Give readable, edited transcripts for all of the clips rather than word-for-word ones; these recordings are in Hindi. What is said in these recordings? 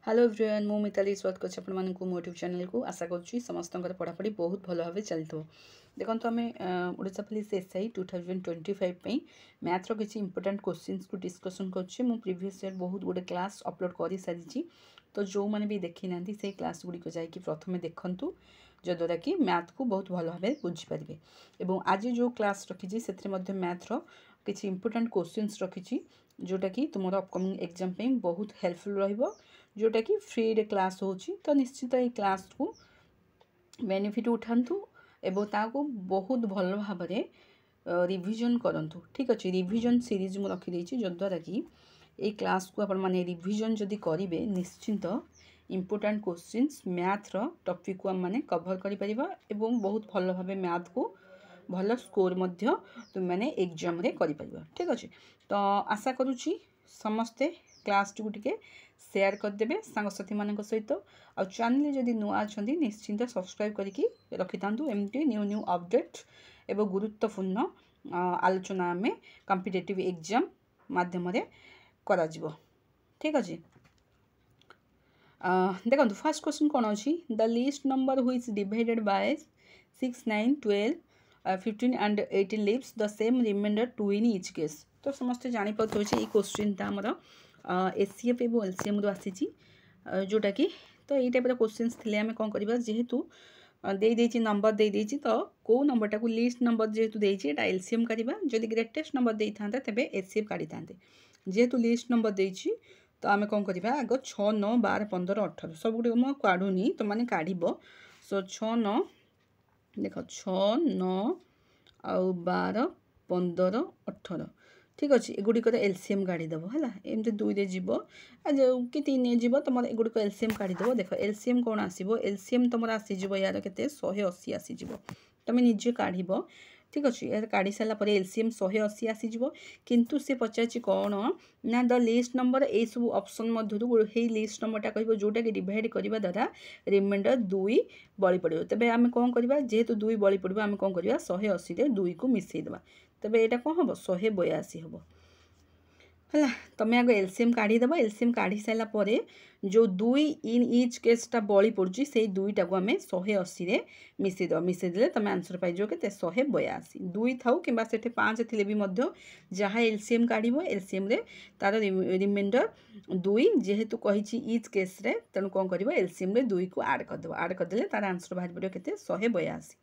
हेलो एवरीवन मु मिताली स्वागत करछि अपन मन को मो यूट्यूब चैनल को आशा करछि समस्त पढ़ापढ़ी बहुत भल भाव चलतो देखो आम ओडिशा पुलिस एसआई 2025 पे मैथ रो किछि इंपोर्टेंट क्वेश्चंस को डिस्कशन करछि मु प्रीवियस ईयर बहुत गुडे क्लास अपलोड करि सारिछि तो जो माने भी देखि नांती से क्लास गुडी को जाई कि प्रथमे देखंतु जद्वारा कि मैथ को बहुत भल भाव बुझी पारिबे एवं आज जो क्लास रखिछि सेथरे मध्ये मैथ रो किछि इंपोर्टेंट क्वेश्चंस रखिछि जोटा कि तुमरो अपकमिंग एग्जाम पे बहुत हेल्पफुल रहइबो जोटा कि फ्री रे क्लास होची तो निश्चित ये क्लास को बेनिफिट उठांतु एवं ताको बहुत भल भाव रिविजन करंतु ठीक अच्छे रिविजन सीरीज मु रखी देछि जद्वारा कि ये क्लास को अपन माने रिविजन जदि करिवे निश्चित इंपोर्टेंट क्वेश्चंस मैथ रो टॉपिक को हम माने कवर करि परिबा एवं बहुत भल भाव मैथ को भल स्कोर मध्य तुम माने एग्जाम रे करि परिबा ठीक अच्छे तो आशा करूची समस्ते क्लास को टिके शेयर करदेवे सांगसाथी मान सहित आ चैनल जदि नुआ अच्छा निश्चिंत सब्सक्राइब करके रखि थांतु एमती न्यू न्यू अपडेट एवं गुरुत्वपूर्ण आलोचना आम कॉम्पिटिटिव एग्जाम माध्यम करा जिवो ठीक अच्छे देखो फर्स्ट क्वेश्चन कौन अच्छी the list number which divided by 6 9 12 15 and 18 leaves the same remainder 2 in each case तो समस्ते जानी पाते ये क्वेश्चन टा हमर एसीएफ एवं एलसीएम रो आसी जोटा कि तो ये टाइप क्वेश्चंस थिले आमे कोन करबा जेहेतु दे देछि नंबर दे देछि तो को नंबरटा को लिस्ट नंबर जेहेतु देछि एटा एलसीएम करबा जदि ग्रेटेस्ट नंबर देइ थांता तबे एसीएफ काढी थांते जेहेतु लिस्ट नंबर देछि तो आमे कोन करबा आगो 6 9 12 15 18 सब गुडी म काढुनी तो माने काढिबो सो 6 9 देखो 6 9 आउ 12 15 18 ठीक अच्छे एगुड़िक एलसीएम काढ़ीदेव है एमती 2 रे जीव जो कि 3 रे जीव तुम एगुड़िक एलसीएम काढ़ीदेव देख एलसीएम कौन आसो एलसीएम तुम आसीज यार के 180 आसीज तुम निजे काढ़ ठीक अच्छे यार काढ़ी सारापर एलसीएम 180 आसीज किंतु से पचार कौन ना द लिस्ट नंबर ये सब ऑप्शन मध्य लिस्ट नंबरटा कह जोटा कि डिवाइड करने द्वारा रिमाइंडर 2 बड़ी पड़ो तेज आम कौन करवा जेहेतु 2 बड़ी पड़ो आम कौन करवा 180 रे 2 को मिसेदेवा तेज यहाँ कौन हम 182 हम है तुम आगे एलसीएम काढ़ीदेव एलसीएम काढ़ी सारापर जो 2 इन इच केसटा बड़ी पड़ी से 2टा को आम 180 रे मिसेदेव मिसेदे तुम आंसर पाइज के 182 2 थाऊ कि 5 थे भी जहाँ एलसीएम काढ़ एलसीएम तार रिमाइंडर 2 जेहेतु कही इच केस रे तेणु कौन कर एलसीएम 2 को आड करदे तार आंसर बाहर पड़ो के 182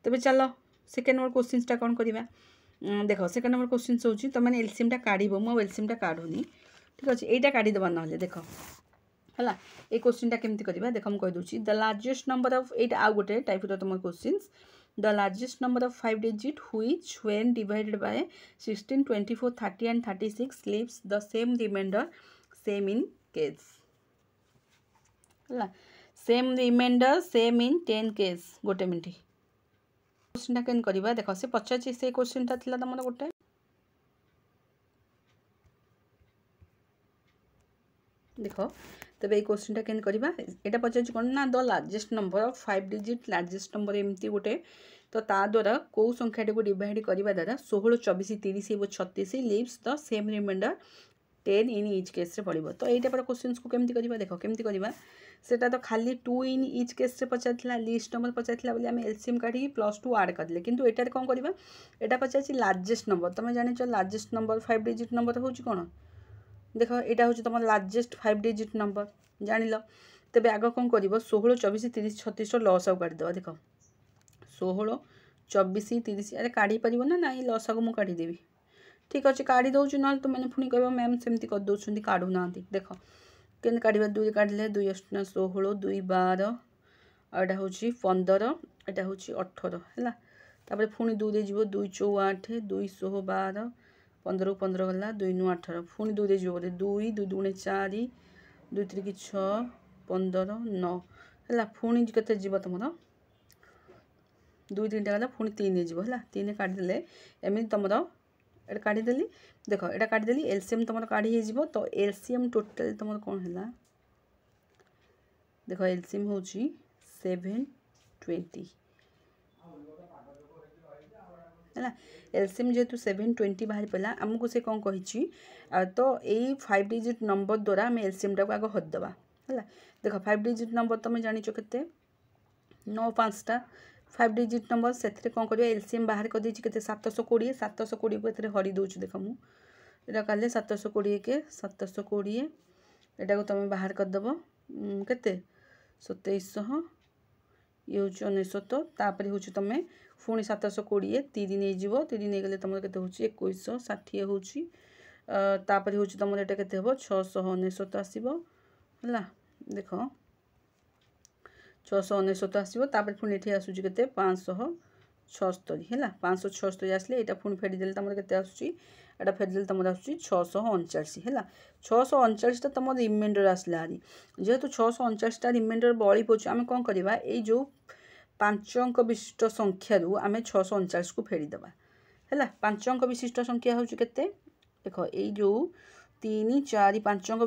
तेज चलो सेकेंड नंबर क्वेश्चन कौन करवा देख सेकेंड नंबर क्वेश्चन होची तुम मैंने एलसीएम काढ़ मो एलसीएम काढ़ुनी ठीक अच्छे यहाँ काढ़ीदेवा ना देख है ये क्वेश्चन केमती करवा देख मुझे कहीदे the largest number of eight आउ गोटे टाइप तुम question the largest number of 5 digit which when divided by 16 24 30 and 36 leaves the same remainder same in case है same remainder same in 10 case गोटे मिनट क्वेश्चन केन करवा देख से पचार से क्वेश्चन था तुम गोटे देख तब ये क्वेश्चन केन करवा यहाँ पचार कौन ना the largest number of 5 digit largest number एमती गोटे तो ता द्वारा कौ संख्याटी को डिवाइड करने द्वारा 16 24 30 और 36 leaves the same reminder 10 in each case पड़ो तो ये टाइप क्वेश्चन को केमती करवा देख केमती करवा सेटा तो खाली 2 इन इच केस पचार लिस्ट नंबर पचार बोली आम एलसीएम काढ़ी +2 आड करदे किंतु एटार कौन करवा यहाँ पचार लार्जेस्ट नंबर तुम जान लार्जेस्ट नंबर 5 डिजिट नंबर हूँ कौन देख यहाँ हूँ तुम लार्जेस्ट 5 डिजिट नंबर जान लो तेज आग कौन कर 16 24 30 36 लस आउ काढ़ीदेव देख 16 24 30 अरे काढ़ी पार ना ना लस आग मुझे काढ़ीदेवी ठीक अच्छे काढ़ी दौर ना तुम मैंने पुणी कह मैम सेमती कर दौरान काढ़ू ना देख के काढ़ा 2 काढ़ले 2 8 16 2 12 आटा हूँ 15 एटा हूँ 18 है पुणी 2 रे जीव 2 4 8 2 16 12 15 15 गला 2 9 18 पुणी 2 रे जीव 2 2 2 4 2 3 6 15 9 है पुणी के जीव तुम 2 3 गला पुणी 3 जीव है 3 काढ़ीदे एमती तुम एटा काढ़ीदेली देख एटा काढ़ीदेली एलसीएम तुम काढ़ी हो तो एलसीएम टोटाल तुम कौन है देख एलसीएम हूँ 720 है एलसीएम जेहेतु 720 बाहर पड़ा आमको से कौन कही तो यही 5 डिजिट नंबर द्वारा आम एलसीएम टाक आग हदवा है। देख 5 डिजिट नंबर तुम जानिच के 9 5टा 5 डिजिट नंबर से कौन कर एलसीएम बाहर कर देछि केते 720 720 को एथरे हरि दउछु देख मु एटा काले 720 के 720 एटा को तुम बाहर कर दबो केते 2700 ये हूँ 99 तापर हूँ तुम पुणी 720 3 नहीं जीव 3 नहीं गले तुम केते हूँ 2160 हूँ तापर हूँ तुम एटा केते हबो 699 आसीबो हला देख 699 आसीबो तापर पुणी एठी आसुची केते 576 है 576 आसले एटा पुणी फेडी देले तुम केते आसुची एटा फेडी देले तुम आसुची 639 है 639 टा तुम रिमाइंडर आसला हारी जेहेतु 639 टा रिमाइंडर बळी पछ आमे कोन करबा ए जो 5 अंक विशिष्ट संख्या रु आमे 639 को फेडी देबा है 5 अंक विशिष्ट संख्या होची केते देख ए जो 3 4 5 अंक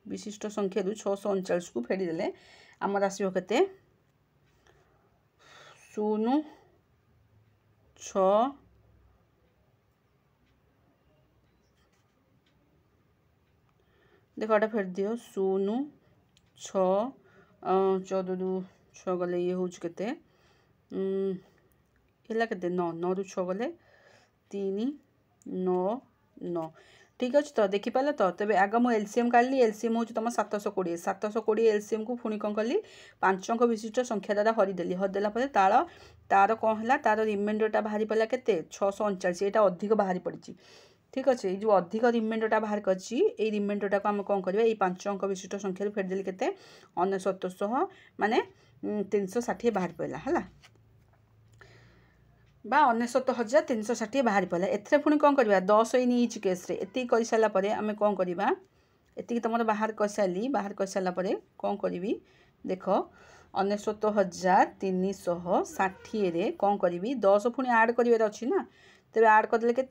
विशिष्ट संख्या रु 639 को फेडी देले आमर आसीबो केते 0 6 देख एटा फेर दियो 0 6 14 रु 6 गले ये हूँ केते है केते 9 9 रु 6 गले 3 9 9 ठीक अच्छे तो देखिपाल तो तेज आग मुझे एलसीएम काढ़ी एलसीएम हूँ तुम 720 720 एलसीएम को पुणी कौन कली 5 अंक विशिष्ट संख्या द्वारा हरिदेली हरिदेला तार कौन है तार रिमाइंडरटा बाहरी पड़ा के 639 यहाँ अधिक बाहरी पड़ी ठीक अच्छे जो अधिक रिमाइंडरटा बाहर कर रिमाइंडरटा को आम कौन करवा 5 अंक विशिष्ट संख्या फेरदेली के 99 माने 360 बाहर पड़ा है बा 99,360 बाहरी पड़ा एथरे पुणी कौन करवा 10 इन इच केस्रे एति कर सारापर आम कौन करवा एति तुम बाहर कर सारी बाहर कर सारापर कौन करी देख 99,360 कौन करी 10 पुणी आड करार अच्छी ना तेज आड करदे के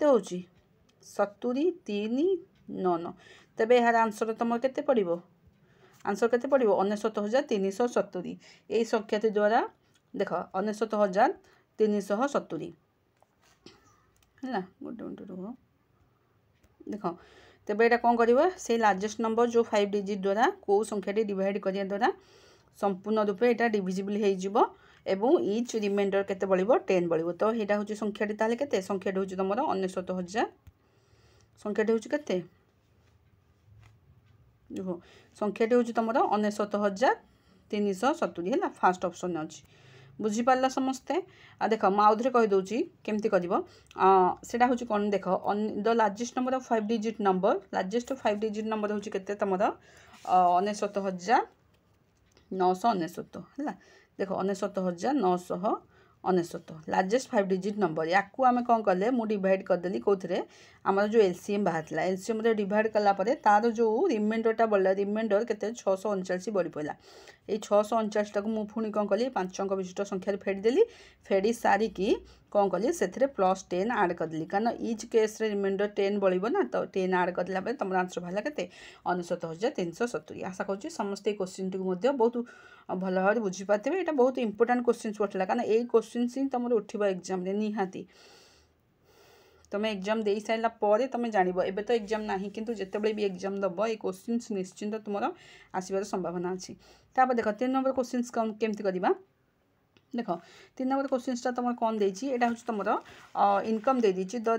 70 3 9 तेज यार आंसर तुम के पड़ो आंसर के पड़ो 99,370 यही संख्या द्वारा देख 99,370 है गोटे मिनट रुह देख तेज यहाँ कौन कर से लार्जेस्ट नंबर जो 5 डिजिट द्वारा कौ संख्या डिवाइड करिया द्वारा संपूर्ण रूपे यहाँ डिविजिबल हो इच रिमाइंडर केते बळिबो 10 बळिबो तो यहाँ हूँ संख्याटी ताले केते संख्याटी हूँ तुम 99,000 संख्याटी हूँ के संख्याटी हूँ तुम 99,370 है फास्ट ऑप्शन अच्छी बुझीपार समस्ते देख मुझे कहीदे केमती कर सेटा हूँ कौन देख the largest number of 5 digit number largest 5 digit number हूँ के तुम 99,999 है देख 99,999 लार्जेस्ट 5 डिजिट नंबर या आम कौन कले मु डिवाइड करदेली कौन आमर जो एलसीएम बाहर एलसीएम डिवाइड कलापर तार जो रिमाइंडरटा बढ़ला रिमाइंडर के 639 बढ़ी पड़ा ये 639 टाक मुझे कौन कली 5 अंक विशिष्ट संख्या फेरीदेली फेरी सारिकी कौन कली से +10 आड करदेली कारण इच केस रिमाइंडर 10 बढ़ो ना तो 10 आड करदेला तुम आंसर बाहर के 99,370 आशा करुँच समस्ते क्वेश्चन टी बहुत भल भाव बुझीपारे यहाँ बहुत इंपोर्टाट क्वेश्चन पड़ता कारण ये क्वेश्चन ही तुम उठा एग्जाम निहाती तुम एग्जाम दे सारापर तुम जान एवं तो एग्जाम ना किंतु जितेबाला भी एग्जाम दब ये क्वेश्चन निश्चिंत तुम आसबार संभावना अच्छी तापर देख 3 नंबर क्वेश्चन केमती करवा देख 3 नंबर क्वेश्चन तुम कौन देती यहाँ हूँ तुम इनकम दे दी the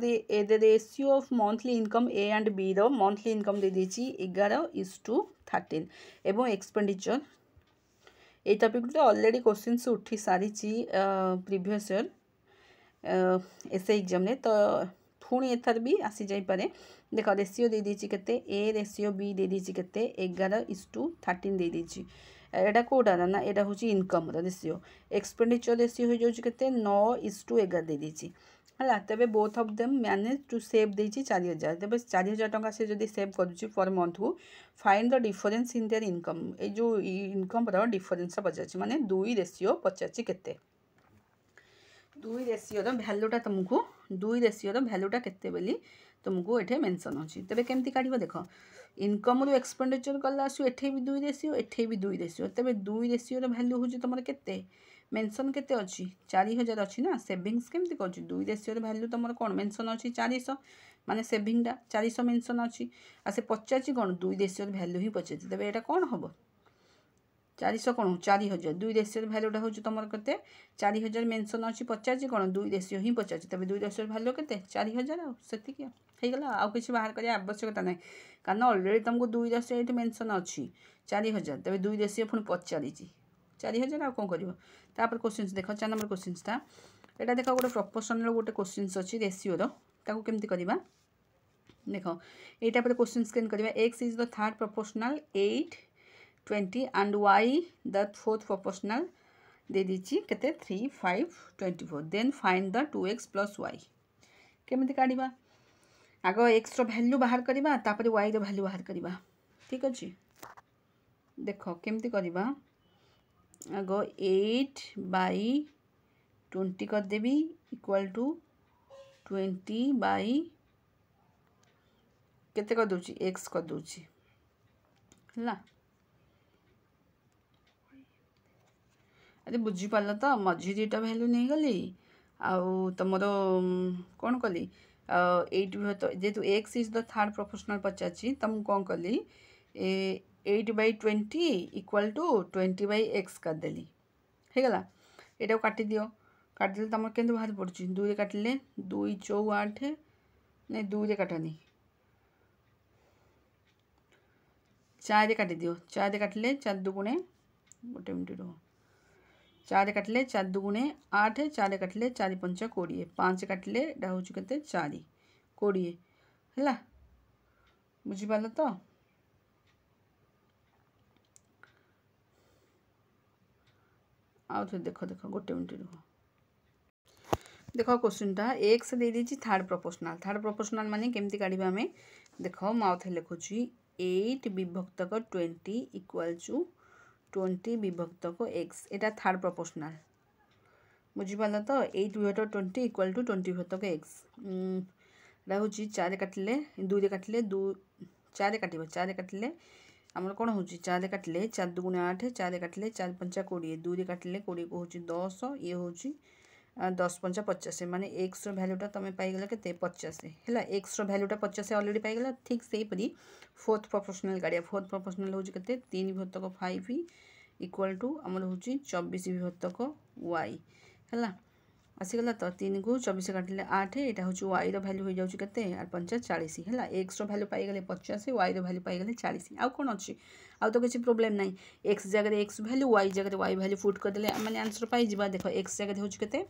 ratio of monthly income A and B रो मंथली इनकम दे दी 11:13 एवं एक्सपेंडिचर ये टॉपिक ऑलरेडी क्वेश्चन उठी सारी प्रीवियस ईयर एसए एग्जाम ने तो पुणी एथर भी आसी जापे देख रेशियो दे दी के ए रेशियो बी दे दी के 11:13 दे दी एटा कौटा ना यहाँ हूँ इनकम रेशियो एक्सपेंडिचर रेशियो हो जाए के 9:11 दे दी है तेज both of them manage to save दे 4,000 तेज 4,000 टका से जब सेव कर पर मंथ को find the difference in their income ये जो इनकम डिफरेंस पचार माने 2 रेशियो पचार के 2 रेशियो भैल्यूटा तुमको 2 रेशियो भैल्यूटा केते बोली तुमको ये मेंशन अच्छी तेज केमती काढ़ देख इनकम रू एक्सपेंडिचर कला आसो एठे भी 2 रेशियो एठे भी 2 रेशियो तेज 2 रेशियो भैल्यू हूँ तुम के मेंशन केते अच्छी 4,000 अच्छी ना सेविंग्स केमती कर 2 रेशियो भैल्यू तुम कौन मेंशन अच्छी 400 माने सेविंगटा 400 मेंशन अच्छी आ से पचार कौन 2 रेशियो भैल्यू ही पचार तेज यहाँ कौन हम 400 कौन 4000 2 रेशियो भैल्यूटा हूँ तुम के 4000 मेंशन अच्छी पचार कौन 2 रेशियो ही पचार तेज 2 रेशियो भैल्यू के 4000 आती होगा आउ कि बाहर करने आवश्यकता ना कारण अलरेडी तुमको 2 रेशियो ये मेंशन अच्छी 4000 तेज 2 रेशियो पुणी पचार 4000 आउ कौन कर क्वेश्चन देख 4 नंबर क्वेश्चनटा यहाँ देख गोटे प्रोपोर्शनल गोटे क्वेश्चन अच्छी रेशियोर ताकू केमती करवा देख यहाँ पर क्वेश्चन स्क्रीन करवा x is the third proportional 8 20 and y the fourth proportional दे दीची केते 3 5 24 then find the 2x plus y केमती काढ़ा आग एक्स वैल्यू बाहर करवा तापर वाई वैल्यू बाहर करवा ठीक अच्छे देख केमती करवा आग 8/20 करदेवी इक्वल टू 20/, केते कर दूची एक्स कर दूची है अरे बुझी पाल तो मझी दुटा भैल्यू नहीं गली आउ तुम कौन कली 8 जेहेतु x is the third proportional पचार तुम कौन कली 8/20 इक्वल टू 20/x करदेली होगला यहाँ काटी दियो काटिदेले तुम के बाहर पड़ुची 2 काटिले 2 4 8 नहीं 2 काटनी 4 काटी दियो 4 काटिले 4 दुगुणे गोटे मिनट रुह 4 काटिले 4 दुगुणे 8 4 काटिले 4 5 20 5 काटिले हूँ के 4 20 है बुझीपाल तो आउ थे देख देख गोटे मिनट रुह देख क्वेश्चनटा एक्स दे दी थर्ड प्रोपोर्शनल माने केमती काढ़ा आम देख मुझे लिखुची 8 विभक्तक 20 इक्वल टू 20 विभक्तक एक्स यहाँ थर्ड प्रोपोर्शनल बुझीपाल तो 8 विभक्त 20 इक्वल टू 20 विभक्तक एक्स हूँ 4 काटिले 2 काटिले 2 4 काटिब 4 काटिले आमर कौन हो 4 काटिले 4 दुगुणे 8 4 काटिले 4 5 20 2 काटिले 20 को हूँ 10 ये हूँ 10 5 50 माने एक्स वैल्यूटा तुम पाइगल के 50 है एक्स वैल्यूटा 50 अलरेडी पाइगला ठीक से हीपरी फोर्थ प्रोपोर्शनल गाड़िया फोर्थ प्रोपोर्शनल हूँ के 3 विभक्तक 5 इक्वल टू आमर हूँ 24 विभक्तक वाई है आसीगला तो 3 को 24 काटिले 8 यहाँ हूँ वाई वैल्यू हो जाऊँगी के 5 40 है एक्स वैल्यू पाइगले 50 वाई वैल्यू पाइगले 40 आउ कौन अच्छी आउ तो किसी प्रोब्लेम ना एक्स जगह एक्स वैल्यू वाई जगह वाई वैल्यू पुट करदे मैंने आंसर पाई देख एक्स जगह हूँ के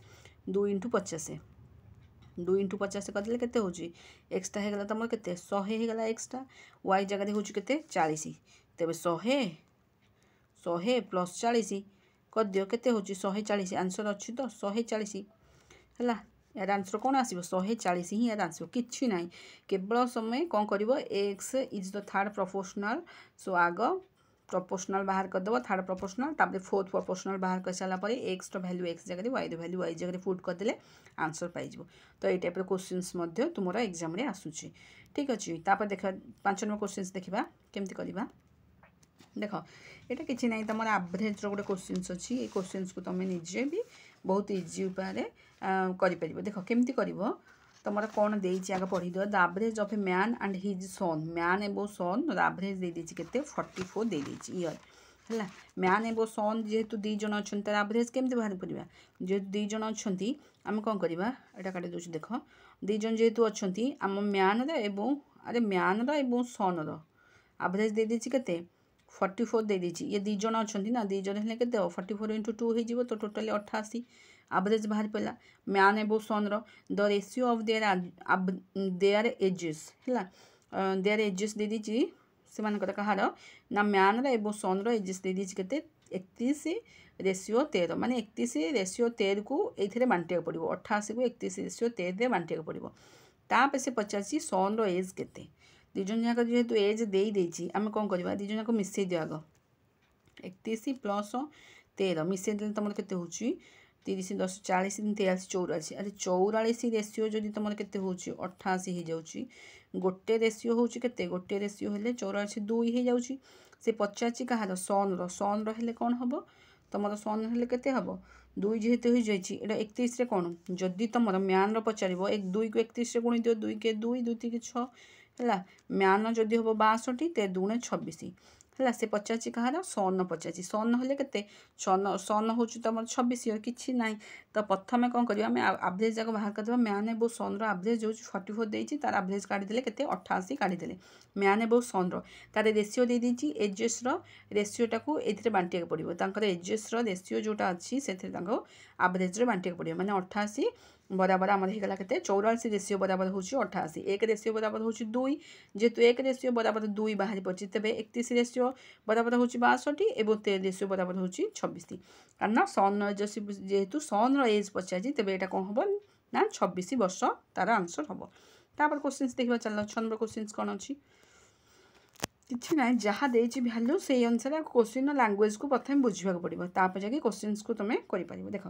2 × 50 2 × 50 करदे के हूँ एक्सटा होगा तुम के 100 होगा एक्सटा वाई जगह हूँ के 40 तेज 100 प्लस 40 कर दियो के हूँ 140 आंसर अच्छी तो 140 है यार आंसर कौन आसो 140 ही यार आसो कि ना केवल समय कौन कर x is the third proportional सो आग प्रोपोर्शनल बाहर करदेव थर्ड प्रोपोर्शनल तापर फोर्थ प्रोपोर्शनल बाहर कर सारापर एक्स वैल्यू एक्स जगह वाई वैल्यू वाई जगह पुट करदे आंसर पाइज तो ये टाइप क्वेश्चंस तुम एग्जाम रे आसूची ठीक अच्छे तापर देख 5 नंबर क्वेश्चंस देखा केमती करवा देख ये कि ना तुम एवरेज रोटे क्वेश्चंस अच्छी ये क्वेश्चंस को तुम निजे भी बहुत इजी उपाय कर देख केमती कर तुम कौन दे आगे पढ़ी दियो the average of a man and his son man एबो सन एवरेज दे दी के 44 दे दी ईयर है मैन एबो सन जेहेतु 2 जन अच्छा तार एवरेज केमती बाहर करवा जेहेतु 2 जन अच्छा आम कौन करवा यहाँ काटी दूसरी देख 2 जन जेहेतु अच्छा आम मैन अरे मैन एबो सन एवरेज दे दी के 44 दे दी ये 2 जन अच्छा ना 2 जन है 44 × 2 हो तो टोटाली 88 एवरेज बाहर पड़ा मैन एबो son the ratio of their ages है देयर एजेस दे दी से कहार ना मैन एबो सन एजेस दे दी के 31/13 माने 31/13 को ये बांटा पड़ो 88 को 31/13 बांटा पड़ो ताप से पचार सन एज के 2 जन जाक जेहेतु एज दे आम कौन करवा 2 जन जाक मिसई दियो आग 31 + 13 मिसई दे तुम के 30 10 40 43 44 अरे 44 रेशियो जदि तुम के 88 हो जाऊँगी गोटे रेशियो हूँ के गोटे रेशियो हेल्ले 84 2 हो जाऊँगी से 85 कहार सन रे कौन हम तुम सन हेल्ले केते हम दुई जेहेतु हो जाए एटा 31 रे कौन जदि तुम म्यान पचार एक 2 को 31 गुणी दियो 2 के 2 2 3 6 है म्यान जदि हम 62 ते 2 26 है से पचार कहार सन पचार सन हेल्ले के सन हूँ तुम 26 कि ना तो प्रथम कौन कर आभरेज जाक बाहर करदे म्यान एबो सन आभरेज हूँ 44 देती तार आभरेज काढ़ीदे के 88 काढ़ीदे म्यान एबो सन तार रेसीओ दे देती एजेस रेसीओटा को ये बांटा पड़ो तर एजेस रेसीओ जोटा अच्छी से आभरेज बांटा पड़ो माने 88 बराबर आमर होगा के 84 रेसीओ बराबर हूँ 88 एक रेसीओ बराबर हूँ 2 जेहेतु एक रेसीओ बराबर 2 बाहरी पड़ी तेज 31 रेसीओ बराबर हूँ 62 और 13 रेसीओ बराबर हूँ 26 कारण सन एज जेहेतु सन एज पचार तेज यहाँ कौन हम ना 26 वर्ष तार आंसर हम तापर क्वेश्चन देखा चल 6 नंबर क्वेश्चन कौन अच्छी किसी ना जहाँ देती भैल्यू से अनुसार क्वेश्चन लैंग्वेज को प्रथम बुझा पड़ो तापर जाकि क्वेश्चन को तुम कर देख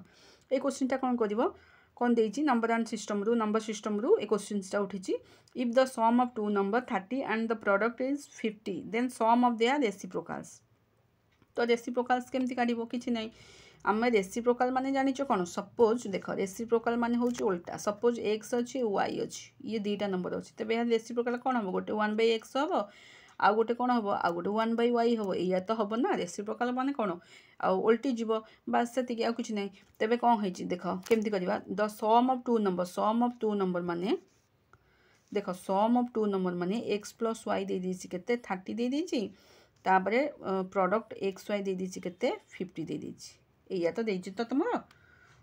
ये क्वेश्चनटा कौन कर कौन देती number and system number system ए क्वेश्चनटा उठी if the sum of two number 30 and the product is 50 then sum of their reciprocals तो रेसिप्रोकाल्स केमती काढ़ कि ना आम रेसिप्रोकाल माने जानिच कौन सपोज देख रेसिप्रोकाल माने हूँ उल्टा सपोज एक्स अच्छी वाई अच्छी ये दुईटा नंबर अच्छी तेज यहाँ रेसिप्रोकाल कौन हम गोटे 1/x हम आउ गोटे कौन हम आउ गोटे 1/y हम या तो हम ना रेसिप्रोकाल माने कौन आउ उल्टी जीव बास से आउ कि ना तेज कौन हो देख केमती करवा the sum of two number माने देख सम ऑफ टू नंबर माने x + y दे देछि केते 30 दे देछि तापरे प्रोडक्ट xy दे देछि केते 50 दे देछि या तो देछि तो तुम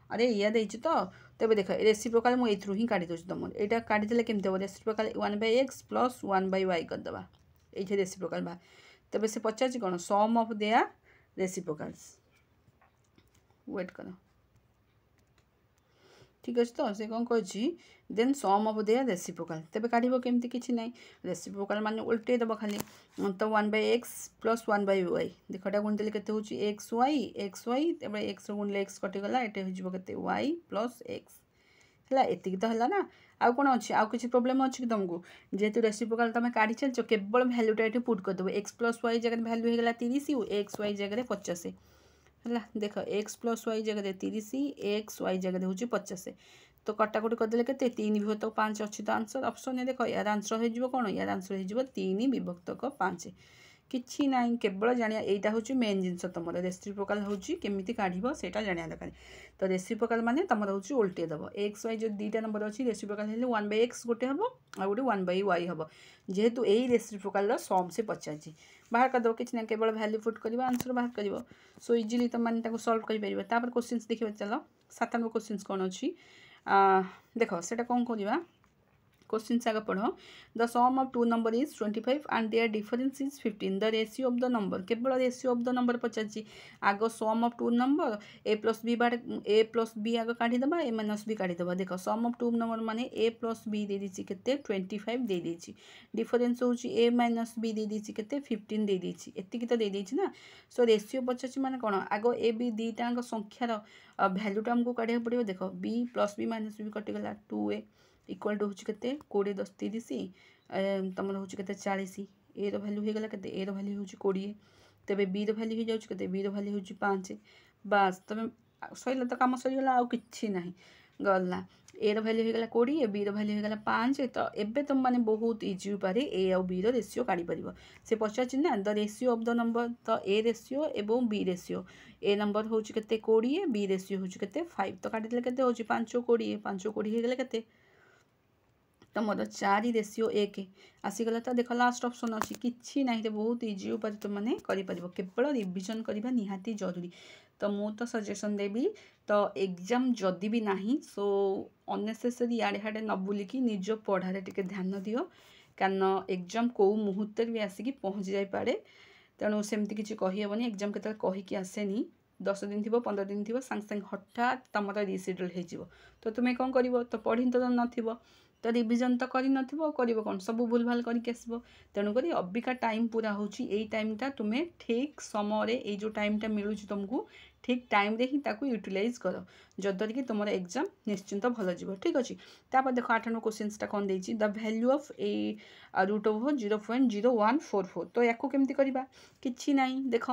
अरे या देछि तो तेज देख रेसिप्रोकाल मुझे एथ्रु ही काढ़ी दूसरी तुम यहाँ काढ़ीदे केमती हम रेसिप्रोकाल 1/x + 1/y करदे ये रेसिप्रोकाल बा तेज से पचार कौन sum of their reciprocals wait कर ठीक अच्छे तो से कौन कही then sum of their reciprocal तेज काढ़ केमती कि ना रेसिप्रोकाल माने उल्टे दब खाली तो 1/x + 1/y देखटा गुणिदेले केते होची xy तेज x गुणिले x कटिगला ये हो y + x है एति तो है ना आउ कौन अच्छी आउ किसी प्रोब्लेम अच्छी कि तुमको जेहेतु रेसिप्रोकाल तुम काढ़ी चलच केवल भैल्यूटा ये पुट करदेव x + y जगह भैल्यू होगा 30 x y जगह 50 है देख x + y जगह 30 x y जगह हूँ 50 तो कटाकटी करदे के 3 विभक्तक 5 अच्छी तो आंसर ऑप्शन देख यार आंसर हो कौन यार आंसर हो 3 विभक्तक 5 किछि ना केवल जानिया यहाँ हूँ मेन जिनस तुम रेसिप्रोकाल हूँ केमी काढ़ से जाना दरकार तो रेसिप्रोकाल माने तुम हूँ उल्टे दब एक्स वाई जो दुईटा नंबर अच्छी रेसिप्रोकाल 1/x गोटे हम आ गोटे 1/y हम जेहेतु यही रेसिप्रोकाल सम से पचार बाहर करदेव कि ना केवल भैल्यू पुट कर आंसर बाहर कर सो इजिली तुम मैंने सल्व कर क्वेश्चन देखिए चलो 7 नंबर क्वेश्चन कौन अच्छी देख से कौन करवा क्वेश्चन आगे पढ़ the sum of two number is 25 and their difference is 15 the ratio of the number केवल रेशियो ऑफ द नंबर पचार आग sum of two number a+b आग काढ़ीदे a - b काढ़ीदे देख सम ऑफ टू नंबर माने a+b दे दी के 25 दे दी डिफरेंस हूँ a - b दे दी के 15 दे दी एति तो दे दी ना सो रेशियो पचार माने कौन आग ए बी दुईटा संख्यार भैल्यूटा आमको काढ़ा पड़ो देख b + b - b कटिगला 2a इक्वल टू हूँ के 20 10 30 तुम हूँ के 40 ए भैल्यू होगा के ए भैल्यू हूँ 20 तेज बी भैल्यू हो जाए बी भैल्यू हूँ 5 बास तुम सर तो कम सरीगला आउ कि ना गला ए भैल्यू होगा 20 बी भैल्यू होगा 5 तो एबे तुम मैंने बहुत इजी उपाय ए आउ बी रेशियो काढ़ी पार से पचार ना the ratio of the number तो ए रेशियो एवं बी रेशियो ए नंबर हूँ के 20 बी रेशियो हूँ के 5 तो काढ़ीदे के 5 20 5 20 होगा के तुम 4 रेशियो 1 आसीगला तो देख लास्ट ऑप्शन अच्छी कि ना बहुत इजी उपाय तुमने केवल रिविजन करवा निहाती जरूरी तो मु तो सजेसन देवी तो एग्जाम जदि भी नहीं सो अननेसेसरी याड़े हाड़े न बुलिकी निज पढ़ारे टिके ध्यान दियो कारण एग्जाम कौ मुहूर्त भी आसिकी पहुँची जापे तेणु सेमती किसी कहीहबनी एग्जाम के कहीकि आसेनी 10 दिन थी 15 दिन थी सांगे सांगे हठात तुम रिसेड्यूल हो तो तुम्हें कौन कर तो पढ़ी तो न तो रिविजन तो कर कौन सब भूल भाल करके आसब तेणुक अबिका टाइम पूरा होची यही टाइमटा तुम्हें ठीक समय ये जो टाइमटा मिलूँ तुमको ठीक टाइम रे ही ताकू यूटिलाइज कर जद्वारा कि तुम एग्जाम निश्चिंत भल जीव ठीक अच्छे तापर देख 8 नंबर क्वेश्चनटा कौन देती द वैल्यू ऑफ ए √0.0144 तो या केमती करवा कि ना देख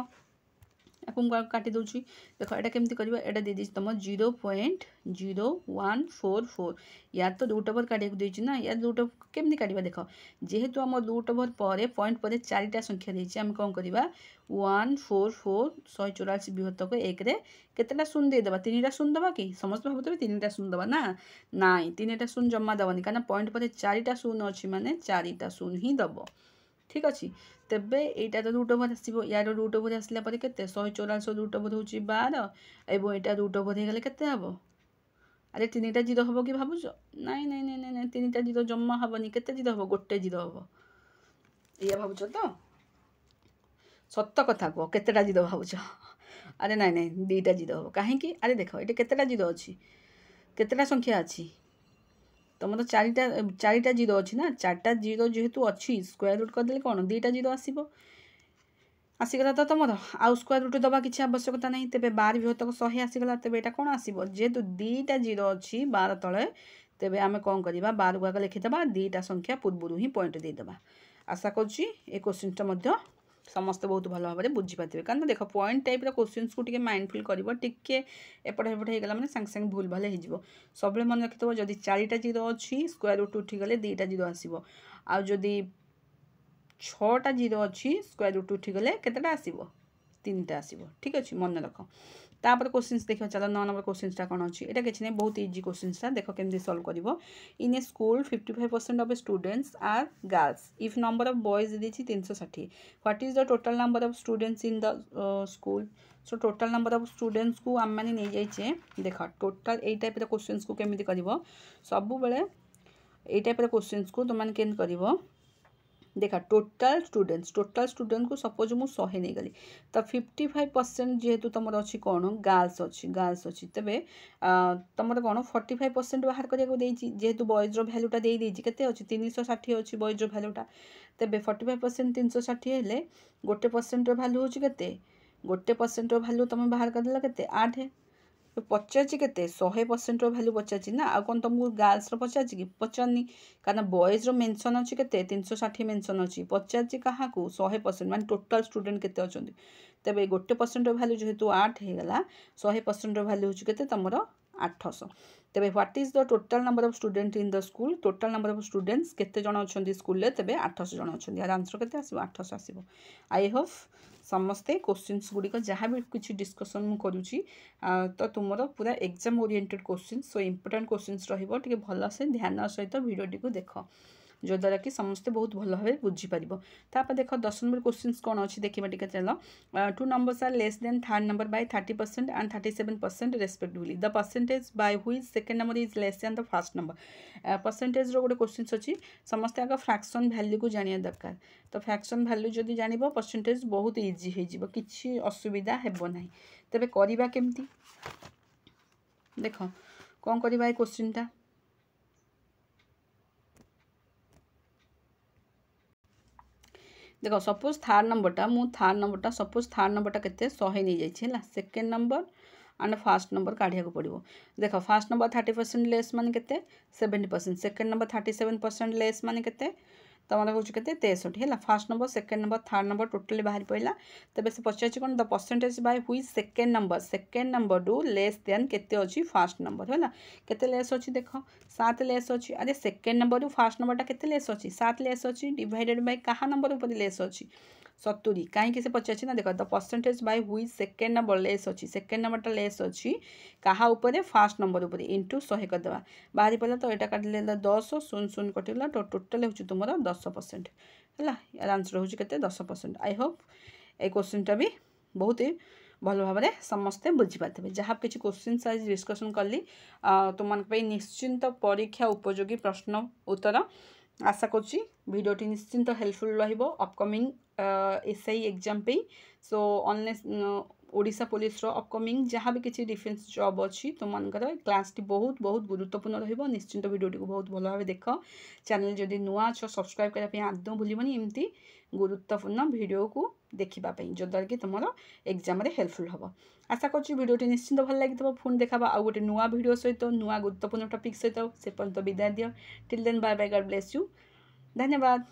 आपको मैं काटी दूसरी देख एटा केमती करबा एटा दे दिस तुम 0.0144 या तो रूट ओवर काटिया देछि ना या रूट ओवर केमती काटिबा देख जेहेतु हम रूट ओवर पर पॉइंट पर चारिटा संख्या देछि हम कोन करबा 144 184 विभक्तक 1 रे केतेटा शून्य दे देबा तीनटा शून्य देबा कि समस्त भाबतबे तीनटा शून्य देबा ना नाइ तीनटा शून्य जम्मा देबनी कारण पॉइंट पर चारिटा शून्य अछि माने चारिटा शून्य ही दबो ठीक अच्छे तेबे यहाँ तो रूट ओवर आसो यार रूट ओवर आसला के 184 रूट ओवर हूँ 12 एवं यहाँ रूट ओवर हो गले के अरे 3टा जीरो हम कि भावुच नाई नाई नाई नाई 3टा जीरो जमा हेनी के जीरो हम गोटे जीरो हम या भावुच तो सत कथा कह केतेटा जीरो भावुच अरे नाई नाई 2टा जीरो हम कहीं अरे देख ये केतेटा जीरो अच्छी केतेटा संख्या अच्छी तुम तो चारिटा जीरो अच्छी ना 4टा जीरो जेहेतु अच्छी स्क्वायर रूट करदे कौन 2टा जीरो आसीगला तो तुम आउ स्क्वायर रूट दबा किसी आवश्यकता नहीं तेरे 12 विभक्तक 100 आसीगला तेरे यहाँ कौन आसो जेहेतु 2टा जीरो अच्छी 12 तले तेरे आम कौन करवा 12 को आगे लिखिदेबा 2टा संख्या पूर्व ही पॉइंट देदेबा आशा करुँची ए क्वेश्चन समस्ते बहुत भल भाव में बुझीपारे कारण देख पॉइंट टाइप क्वेश्चन को टी माइंडफुल कर टिके एपट हेपट होगा मैंने सांगे सांगे भूल भाल हो सब मन रखिथो जदि 4टा जीरो अच्छी स्क्वायर रूट उठीगले 2टा जीरो आसो आदि 6टा जीरो अच्छी स्क्वायर रूट उठीगले केतेटा आसो 3टा आसो ठीक अच्छे मन रख तापर क्वेश्चन देखा चलो 9 नंबर क्वेश्चनटा कौन अच्छी यहाँ किसी नहीं बहुत इजी क्वेश्चनटा देख केमती सॉल्व कर in a school 55% of students are girls if number of boys दी 360 what is the total number of students in the school so total number of students को आम मैंने नहीं जाइए देख टोटल यही टाइप क्वेश्चन को केमी कर सब बेले यही टाइप क्वेश्चन को तुमने केमती कर देखा टोटल स्टूडेंट्स को सपोज मुझे 100 नहीं गली तो 55% जेहेतु तुम अच्छी कौन गर्ल्स अच्छी तेरे तुम कौन 45% बाहर करने जेहेतु बॉयज भैल्यूटा देती के अच्छी 360 अच्छी बॉयज भैल्यूटा तेरे 45% 360 हेले गोटे परसेंट भैल्यू हूँ के गोटे परसेंट भैल्यू तुम बाहर करदेला के 8 पचार के 100% भैल्यू पचार ना आ कौन तुमको गर्ल्स पचार कि पचारनी कारण बॉयज मेंशन अच्छी के 360 मेंशन अच्छी पचार क्या 100% मान टोटल स्टूडेंट केते अच्छा तेरे गोटे परसेंट भैल्यू जेहेतु 8 होगा 100% भैल्यू हूँ के तुम 800 तेरे what is the total number of student in the school total number of students केते जन अच्छा स्कूल तेरे 800 जन अच्छा यार आंसर के 800 आसो आई होप समस्ते क्वेश्चंस गुड़िक जहाँ भी किसी डिस्कसन मुझे करुँची तो तुम पूरा exam oriented question so important questions रे भल से ध्यान सहित भिडियोटी को देख जद्वारा कि समस्ते बहुत भल भाव बुझीपार तापर देख 10 नंबर क्वेश्चन कौन अच्छी देखा टी चल 2 numbers are less than third number by 30% and 37% respectively the percentage by हुई second number is less than the first number percentage गोटे क्वेश्चन अच्छी समस्ते आगे फ्रैक्शन वैल्यू को जाना दरकार तो फ्रैक्शन वैल्यू जदि जान परसेंटेज बहुत इजी हो किसी असुविधा हेबना तेरे करवा केमती देख कौन करवा क्वेश्चनटा देख सपोज थर्ड नंबरटा सपोज थर्ड नंबरटा के 100 नहीं जाइए second number and first number काढ़िया पड़ो देख फास्ट नंबर 30% लेस मान के 70% सेकेंड नंबर 37% लेस मान के तुम हूँ के 63 है fast number second number third number totally बाहर पड़ा तेज से पचार कौन द परसेंटेज बाय हुई second number do less than केते अच्छी फास्ट नंबर है केते लेस अच्छी देख 7 लेस अच्छी अरे सेकेंड नंबर रू फास्ट नंबरटा केते लेस अच्छी 7 लेस अच्छी डिवाइडेड बाय कहा नंबर ऊपर लेस अच्छी 70 कहीं से पचार ना देख द परसेंटेज बाय हुई सेकेंड नंबर लेस अच्छी सेकेंड नंबरटा लेस अच्छी कहा ऊपर फास्ट नंबर ऊपर इंटू 100 करदे बाहरी पड़ा तो यहाँ काटिले 10 0 कटिगला तो टोटाल हो तुम 10% है यार आंसर हूँ के 10% आई होप ए क्वेश्चनटा भी बहुत ही भल भाव में समस्ते बुझीपारे जहाँ किसी क्वेश्चन आज डिस्कसन कली तुम निश्चिंत परीक्षा उपयोगी प्रश्न उत्तर आशा करुँची भिडियोटी निश्चिंत हेल्पफुल अपकमिंग एसआई एग्जाम पे सो ऑनलाइन ओडिशा पुलिस अपकमिंग जहाँ भी किसी डिफेन्स जॉब अच्छी तुमकर क्लास टी बहुत बहुत गुरुत्वपूर्ण रही निश्चिंत भिडियोटी को बहुत भल भाव देख चैनल जदि नुआ अच्छ सब्सक्राइब करने आदौ भूलनी एमती गुरुत्वपूर्ण भिडियो को देखापी जद्वारा कि तुम एग्जाम हेल्पफुल हम आशा करुँची भिडियोटी निश्चिंत भल लगी पुणी देखा आउ गोटे नुआ भिडियो सहित नुआ गुरुत्वपूर्ण टॉपिक सहित से पर्यंत विदाय दियो till then bye bye God bless you धन्यवाद।